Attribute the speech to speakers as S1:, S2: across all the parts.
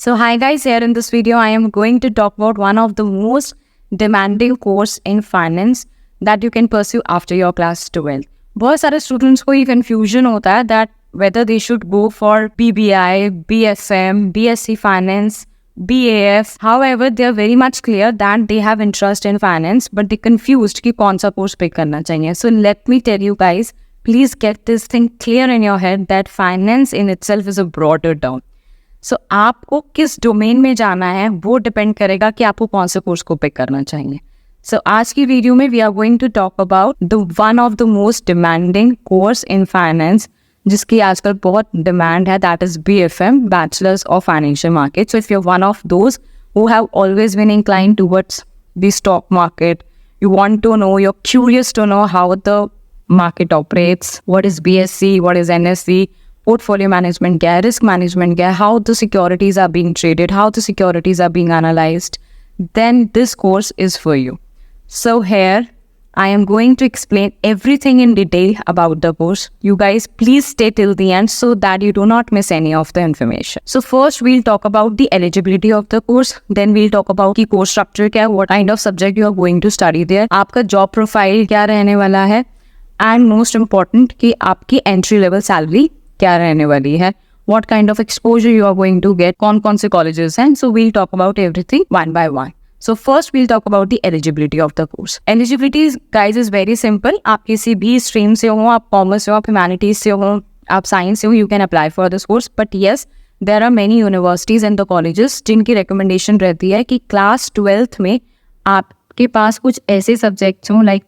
S1: So hi guys, here in this video I am going to talk about one of the most demanding course in finance that you can pursue after your class 12. बहुत सारे students को ये confusion होता है that whether they should go for BBI, BFM, BSc Finance, BAF. However, they are very much clear that they have interest in finance but they confused कि कौन सा course pick करना चाहिए. So let me tell you guys, please get this thing clear in your head that finance in itself is a broader term. सो आपको किस domain में जाना है वो डिपेंड करेगा कि आपको कौन से कोर्स को पिक करना चाहिए. सो आज की वीडियो में we are going to talk about the one of the most demanding course in finance जिसकी आजकल बहुत डिमांड है, that is BFM, bachelors of financial market. So if you are one of those who have always been inclined towards the stock market, you want to know, you're curious to know how the market operates, what is BSc, what is NSE, portfolio management क्या है, risk management क्या है, how the securities are being traded, how the securities are being analyzed, then this course is for you. So here I am going to explain everything in detail about the course. You guys please stay till the end so that you do not miss any of the information. So first we'll talk about the eligibility of the course, then we'll talk about की course structure क्या है, what kind of subject you are going to study there, आपका job profile क्या रहने वाला है, and most important कि आपकी entry level salary क्या रहने वाली है, what kind of exposure you are going to get, कौन कौन से colleges हैं. So we'll talk about everything one by one. So first we'll talk about the eligibility of the course. Eligibility guys is very simple. आप किसी भी stream से हो, आप commerce से हो, आप humanities से हो, आप science से हो, you can apply for this course. But yes, there are many universities and the colleges जिनकी recommendation रहती है कि class 12th में आपके पास कुछ ऐसे subjects हो like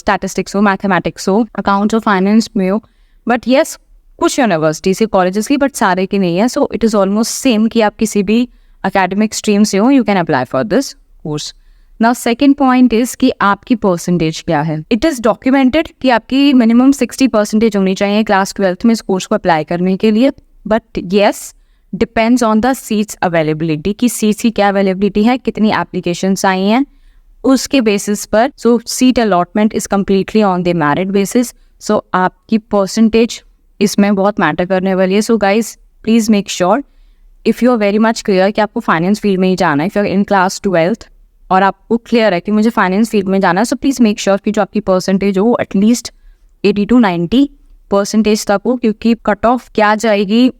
S1: statistics हो, mathematics हो, accounts हो, finance में हो. But yes, कुछ यूनिवर्सिटी से कॉलेजेस की, बट सारे की नहीं है. So it is almost same कि आप किसी भी अकेडमिक स्ट्रीम से हो, you can apply for this course. Now second point is कि आपकी परसेंटेज क्या है. इट इज़ डॉक्यूमेंटेड कि आपकी मिनिमम 60% होनी चाहिए क्लास 12th में इस कोर्स को अप्लाई करने के लिए. But yes, depends on the seats availability कि सीट्स की क्या अवेलेबिलिटी है, कितनी एप्लीकेशंस आई हैं, उसके बेसिस पर. So seat allotment is completely on the merit basis. So आपकी परसेंटेज इसमें बहुत मैटर करने वाली है. So guys please make sure if you are very much clear कि आपको फाइनेंस फील्ड में ही जाना है, if you are in class 12th और आपको क्लियर है कि मुझे फाइनेंस फील्ड में जाना है, सो प्लीज़ मेक श्योर कि जो आपकी परसेंटेज हो वो एटलीस्ट 80 to 90% तक हो, क्योंकि कट ऑफ क्या जाएगी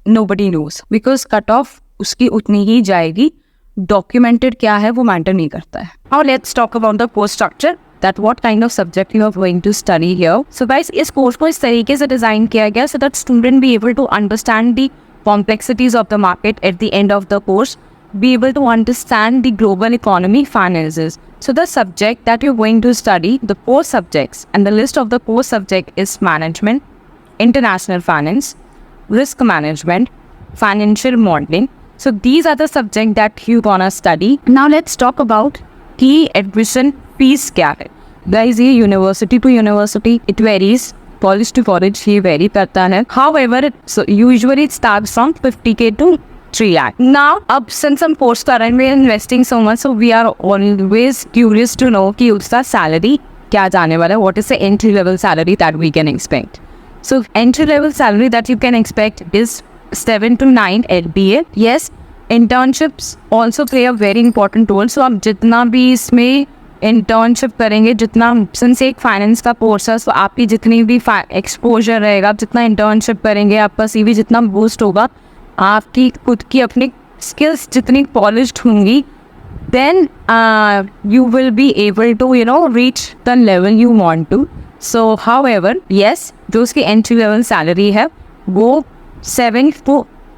S1: nobody knows, because cut off उसकी उतनी ही जाएगी. डॉक्यूमेंटेड क्या है वो मैटर नहीं करता है. Now let's talk about the course structure, that what kind of subject you are going to study here. So guys, इस कोर्स को इस तरीके से डिज़ाइन किया गया so that student be able to understand the complexities of the market at the end of the course, be able to understand the global economy finances. So the subject that you're going to study, the course subjects and the list of the course subject is management, international finance, risk management, financial modeling. So these are the subjects that you gonna study. Now let's talk about की admission fees क्या है. Guys ये university to university it varies, college to college ये vary करता है. However usually it starts from 50K to 3 lakh. Now अब since हम course कर रहे हैं, we are investing so much, so we are always curious to know कि उसका सैलरी क्या जाने वाला है, what is the entry level salary that we can expect. So entry level salary that you can expect is 7 to 9 LPA. Yes, internships also play a very important role. So आप जितना भी इसमें internship करेंगे, जितना since एक finance का course है, तो आपकी जितनी भी एक्सपोजर रहेगा, आप जितना इंटर्नशिप करेंगे, आपका CV जितना बूस्ट होगा, आपकी खुद की अपनी स्किल्स जितनी पॉलिश्ड होंगी, then you will be able to reach the level you want to. So however yes, जो उसकी एंट्री लेवल सैलरी है वो 7 to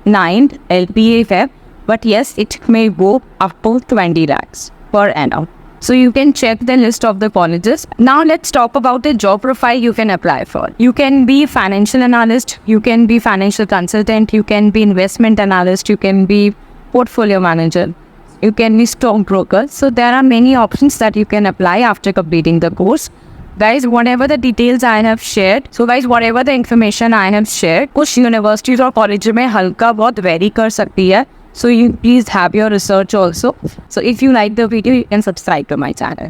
S1: 9 LPA है. But yes, it may go up to 20 lakhs per annum. So you can check the list of the colleges. Now let's talk about the job profile you can apply for. You can be financial analyst, you can be financial consultant, you can be investment analyst, you can be portfolio manager, you can be stock broker. So there are many options that you can apply after completing the course. Guys, whatever the details I have shared, so guys whatever the information I have shared, कुछ universities और colleges में हल्का बहुत vary कर सकती है. So you please have your research also. So if you like the video, you can subscribe to my channel.